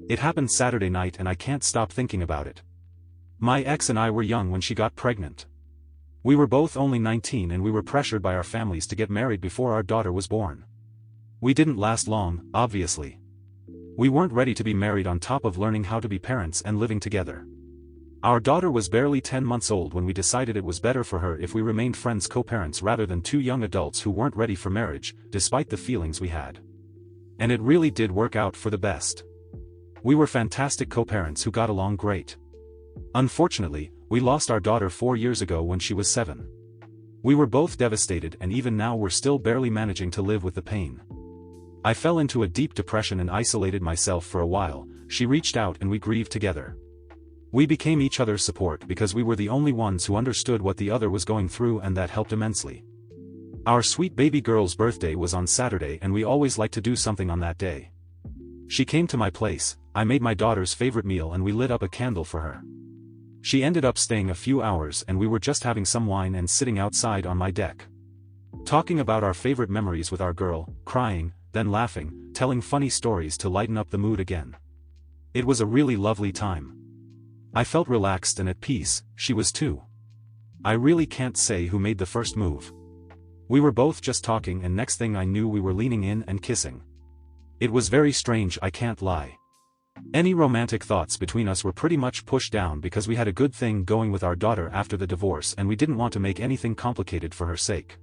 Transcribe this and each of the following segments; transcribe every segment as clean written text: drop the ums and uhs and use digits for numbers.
It happened Saturday night and I can't stop thinking about it. My ex and I were young when she got pregnant. We were both only 19 and we were pressured by our families to get married before our daughter was born. We didn't last long, obviously. We weren't ready to be married on top of learning how to be parents and living together. Our daughter was barely 10 months old when we decided it was better for her if we remained friends co-parents rather than two young adults who weren't ready for marriage, despite the feelings we had. And it really did work out for the best. We were fantastic co-parents who got along great. Unfortunately, we lost our daughter 4 years ago when she was 7. We were both devastated and even now we're still barely managing to live with the pain. I fell into a deep depression and isolated myself for a while. She reached out and we grieved together. We became each other's support because we were the only ones who understood what the other was going through, and that helped immensely. Our sweet baby girl's birthday was on Saturday and we always like to do something on that day. She came to my place, I made my daughter's favorite meal and we lit up a candle for her. She ended up staying a few hours and we were just having some wine and sitting outside on my deck. Talking about our favorite memories with our girl, crying, then laughing, telling funny stories to lighten up the mood again. It was a really lovely time. I felt relaxed and at peace, she was too. I really can't say who made the first move. We were both just talking and next thing I knew we were leaning in and kissing. It was very strange, I can't lie. Any romantic thoughts between us were pretty much pushed down because we had a good thing going with our daughter after the divorce and we didn't want to make anything complicated for her sake.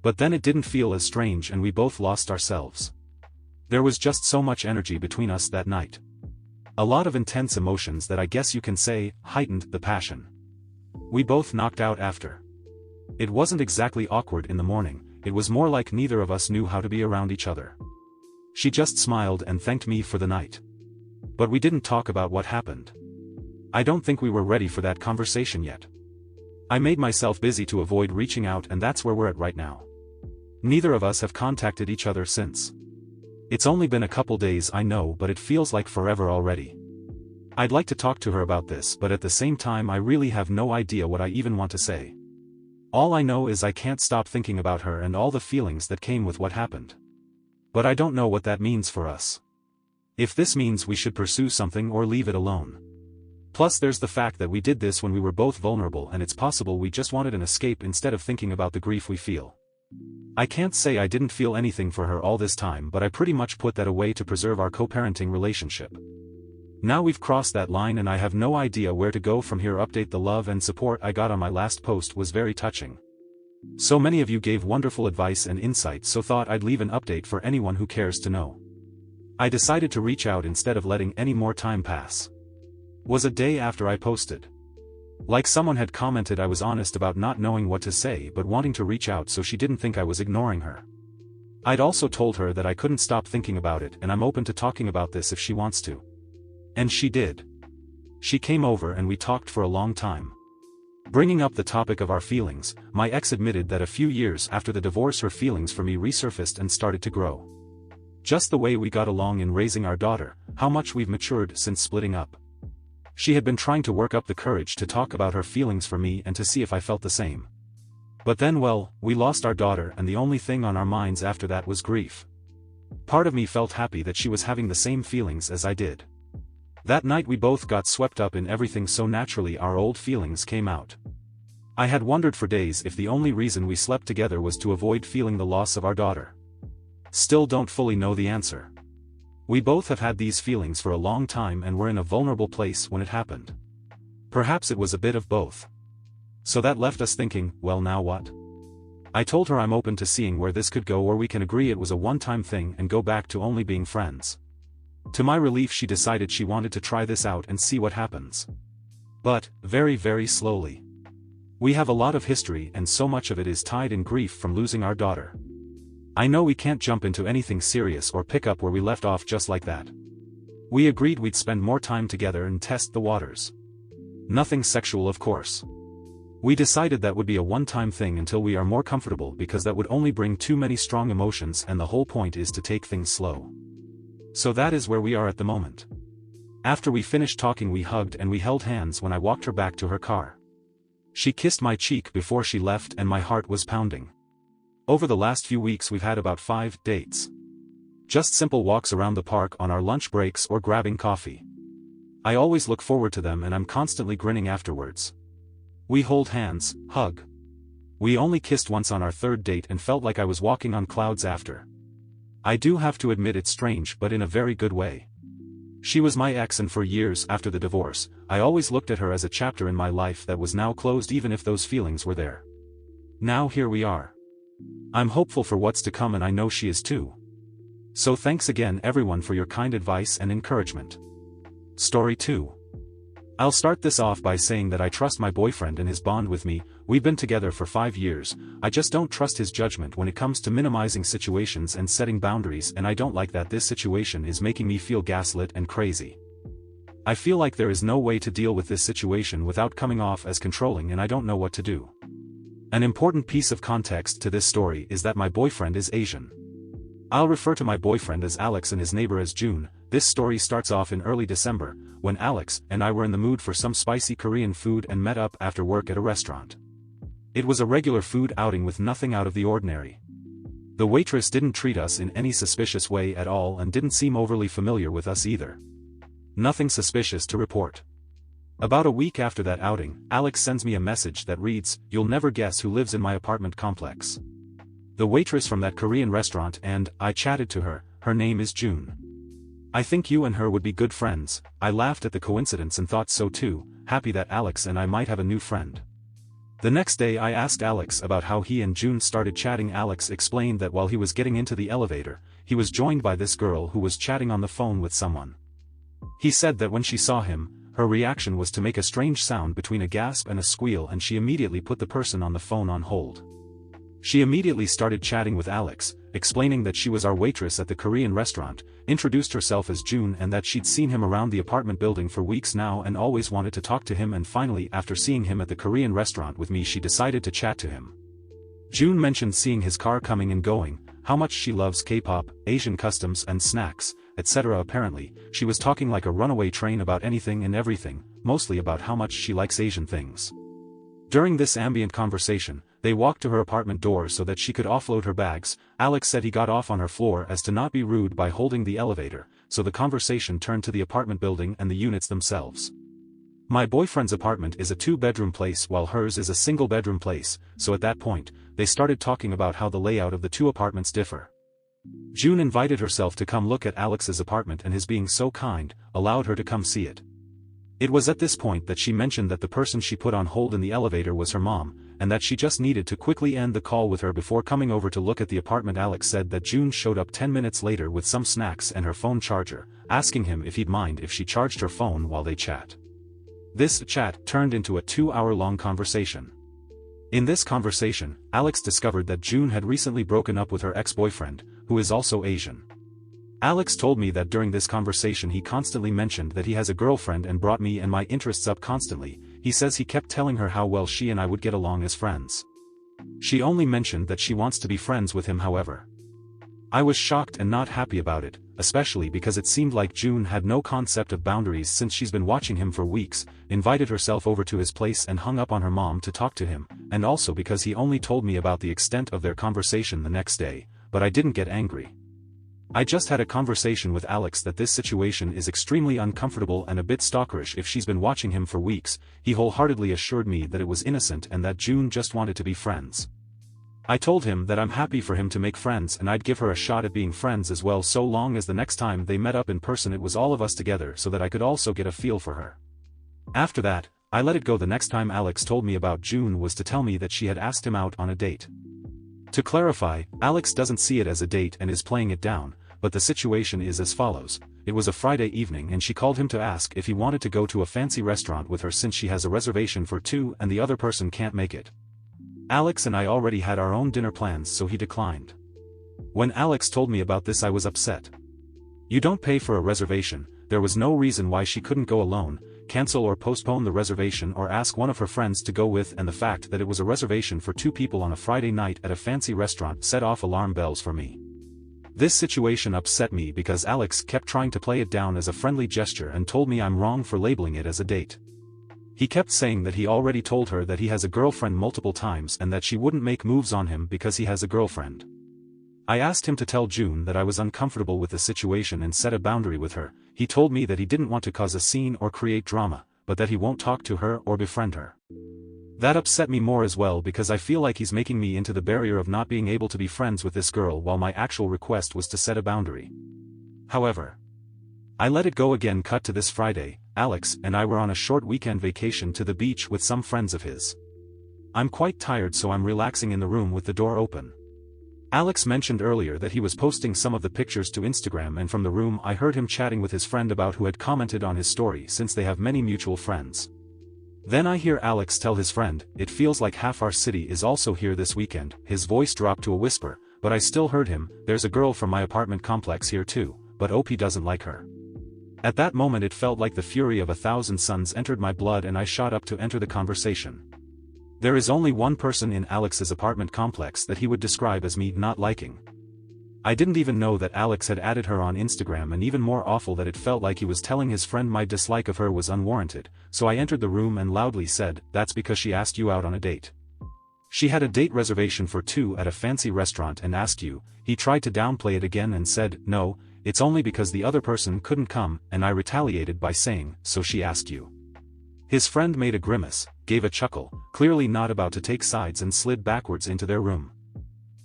But then it didn't feel as strange and we both lost ourselves. There was just so much energy between us that night. A lot of intense emotions that I guess you can say heightened the passion. We both knocked out after. It wasn't exactly awkward in the morning, it was more like neither of us knew how to be around each other. She just smiled and thanked me for the night. But we didn't talk about what happened. I don't think we were ready for that conversation yet. I made myself busy to avoid reaching out and that's where we're at right now. Neither of us have contacted each other since. It's only been a couple days, I know, but it feels like forever already. I'd like to talk to her about this, but at the same time I really have no idea what I even want to say. All I know is I can't stop thinking about her and all the feelings that came with what happened. But I don't know what that means for us. If this means we should pursue something or leave it alone. Plus there's the fact that we did this when we were both vulnerable and it's possible we just wanted an escape instead of thinking about the grief we feel. I can't say I didn't feel anything for her all this time, but I pretty much put that away to preserve our co-parenting relationship. Now we've crossed that line and I have no idea where to go from here. Update: the love and support I got on my last post was very touching. So many of you gave wonderful advice and insights, so thought I'd leave an update for anyone who cares to know. I decided to reach out instead of letting any more time pass. Was a day after I posted. Like someone had commented, I was honest about not knowing what to say but wanting to reach out so she didn't think I was ignoring her. I'd also told her that I couldn't stop thinking about it and I'm open to talking about this if she wants to. And she did. She came over and we talked for a long time. Bringing up the topic of our feelings, my ex admitted that a few years after the divorce her feelings for me resurfaced and started to grow. Just the way we got along in raising our daughter, how much we've matured since splitting up. She had been trying to work up the courage to talk about her feelings for me and to see if I felt the same. But then, well, we lost our daughter and the only thing on our minds after that was grief. Part of me felt happy that she was having the same feelings as I did. That night we both got swept up in everything, so naturally our old feelings came out. I had wondered for days if the only reason we slept together was to avoid feeling the loss of our daughter. Still don't fully know the answer. We both have had these feelings for a long time and were in a vulnerable place when it happened. Perhaps it was a bit of both. So that left us thinking, well, now what? I told her I'm open to seeing where this could go, or we can agree it was a one-time thing and go back to only being friends. To my relief, she decided she wanted to try this out and see what happens. But, very, very slowly. We have a lot of history and so much of it is tied in grief from losing our daughter. I know we can't jump into anything serious or pick up where we left off just like that. We agreed we'd spend more time together and test the waters. Nothing sexual, of course. We decided that would be a one-time thing until we are more comfortable, because that would only bring too many strong emotions and the whole point is to take things slow. So that is where we are at the moment. After we finished talking we hugged and we held hands when I walked her back to her car. She kissed my cheek before she left and my heart was pounding. Over the last few weeks we've had about 5 dates. Just simple walks around the park on our lunch breaks or grabbing coffee. I always look forward to them and I'm constantly grinning afterwards. We hold hands, hug. We only kissed once on our third date and felt like I was walking on clouds after. I do have to admit it's strange but in a very good way. She was my ex and for years after the divorce, I always looked at her as a chapter in my life that was now closed even if those feelings were there. Now here we are. I'm hopeful for what's to come and I know she is too. So thanks again everyone for your kind advice and encouragement. Story 2. I'll start this off by saying that I trust my boyfriend and his bond with me. We've been together for 5 years, I just don't trust his judgment when it comes to minimizing situations and setting boundaries, and I don't like that this situation is making me feel gaslit and crazy. I feel like there is no way to deal with this situation without coming off as controlling and I don't know what to do. An important piece of context to this story is that my boyfriend is Asian. I'll refer to my boyfriend as Alex and his neighbor as June. This story starts off in early December, when Alex and I were in the mood for some spicy Korean food and met up after work at a restaurant. It was a regular food outing with nothing out of the ordinary. The waitress didn't treat us in any suspicious way at all and didn't seem overly familiar with us either. Nothing suspicious to report. About a week after that outing, Alex sends me a message that reads, "You'll never guess who lives in my apartment complex." The waitress from that Korean restaurant, and I chatted to her. Her name is June. "I think you and her would be good friends." I laughed at the coincidence and thought so too, happy that Alex and I might have a new friend. The next day I asked Alex about how he and June started chatting. Alex explained that while he was getting into the elevator, he was joined by this girl who was chatting on the phone with someone. He said that when she saw him, her reaction was to make a strange sound between a gasp and a squeal, and she immediately put the person on the phone on hold. She immediately started chatting with Alex, explaining that she was our waitress at the Korean restaurant, introduced herself as June and that she'd seen him around the apartment building for weeks now and always wanted to talk to him, and finally after seeing him at the Korean restaurant with me she decided to chat to him. June mentioned seeing his car coming and going, how much she loves K-pop, Asian customs and snacks, etc. Apparently, she was talking like a runaway train about anything and everything, mostly about how much she likes Asian things. During this ambient conversation, they walked to her apartment door so that she could offload her bags. Alex said he got off on her floor as to not be rude by holding the elevator, so the conversation turned to the apartment building and the units themselves. My boyfriend's apartment is a 2-bedroom place while hers is a single-bedroom place, so at that point, they started talking about how the layout of the two apartments differ. June invited herself to come look at Alex's apartment and his being so kind, allowed her to come see it. It was at this point that she mentioned that the person she put on hold in the elevator was her mom, and that she just needed to quickly end the call with her before coming over to look at the apartment. Alex said that June showed up 10 minutes later with some snacks and her phone charger, asking him if he'd mind if she charged her phone while they chat. This chat turned into a 2-hour-long conversation. In this conversation, Alex discovered that June had recently broken up with her ex-boyfriend, who is also Asian. Alex told me that during this conversation he constantly mentioned that he has a girlfriend and brought me and my interests up constantly. He says he kept telling her how well she and I would get along as friends. She only mentioned that she wants to be friends with him, however. I was shocked and not happy about it, especially because it seemed like June had no concept of boundaries since she's been watching him for weeks, invited herself over to his place and hung up on her mom to talk to him, and also because he only told me about the extent of their conversation the next day, but I didn't get angry. I just had a conversation with Alex that this situation is extremely uncomfortable and a bit stalkerish if she's been watching him for weeks. He wholeheartedly assured me that it was innocent and that June just wanted to be friends. I told him that I'm happy for him to make friends and I'd give her a shot at being friends as well, so long as the next time they met up in person it was all of us together so that I could also get a feel for her. After that, I let it go. The next time Alex told me about June was to tell me that she had asked him out on a date. To clarify, Alex doesn't see it as a date and is playing it down, but the situation is as follows. It was a Friday evening and she called him to ask if he wanted to go to a fancy restaurant with her since she has a reservation for 2 and the other person can't make it. Alex and I already had our own dinner plans, so he declined. When Alex told me about this I was upset. You don't pay for a reservation, there was no reason why she couldn't go alone, cancel or postpone the reservation or ask one of her friends to go with, and the fact that it was a reservation for 2 people on a Friday night at a fancy restaurant set off alarm bells for me. This situation upset me because Alex kept trying to play it down as a friendly gesture and told me I'm wrong for labeling it as a date. He kept saying that he already told her that he has a girlfriend multiple times and that she wouldn't make moves on him because he has a girlfriend. I asked him to tell June that I was uncomfortable with the situation and set a boundary with her. He told me that he didn't want to cause a scene or create drama, but that he won't talk to her or befriend her. That upset me more as well because I feel like he's making me into the barrier of not being able to be friends with this girl while my actual request was to set a boundary. However, I let it go again. Cut to this Friday, Alex and I were on a short weekend vacation to the beach with some friends of his. I'm quite tired, so I'm relaxing in the room with the door open. Alex mentioned earlier that he was posting some of the pictures to Instagram, and from the room I heard him chatting with his friend about who had commented on his story since they have many mutual friends. Then I hear Alex tell his friend, "It feels like half our city is also here this weekend." His voice dropped to a whisper, but I still heard him, "There's a girl from my apartment complex here too, but OP doesn't like her." At that moment it felt like the fury of 1,000 suns entered my blood and I shot up to enter the conversation. There is only one person in Alex's apartment complex that he would describe as me not liking. I didn't even know that Alex had added her on Instagram, and even more awful that it felt like he was telling his friend my dislike of her was unwarranted, so I entered the room and loudly said, "That's because she asked you out on a date. She had a date reservation for 2 at a fancy restaurant and asked you." He tried to downplay it again and said, "No, it's only because the other person couldn't come," and I retaliated by saying, "So she asked you." His friend made a grimace, gave a chuckle, clearly not about to take sides, and slid backwards into their room.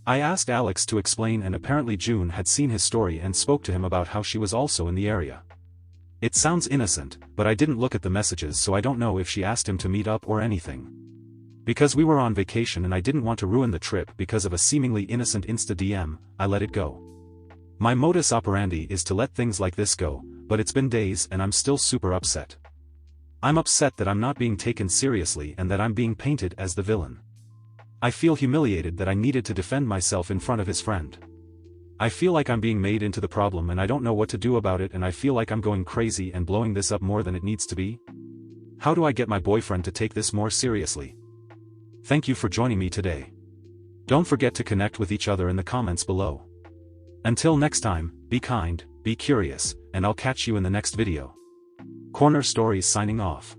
I asked Alex to explain, and apparently June had seen his story and spoke to him about how she was also in the area. It sounds innocent, but I didn't look at the messages, so I don't know if she asked him to meet up or anything. Because we were on vacation and I didn't want to ruin the trip because of a seemingly innocent Insta DM, I let it go. My modus operandi is to let things like this go, but it's been days and I'm still super upset. I'm upset that I'm not being taken seriously and that I'm being painted as the villain. I feel humiliated that I needed to defend myself in front of his friend. I feel like I'm being made into the problem and I don't know what to do about it, and I feel like I'm going crazy and blowing this up more than it needs to be. How do I get my boyfriend to take this more seriously? Thank you for joining me today. Don't forget to connect with each other in the comments below. Until next time, be kind, be curious, and I'll catch you in the next video. Corner Stories signing off.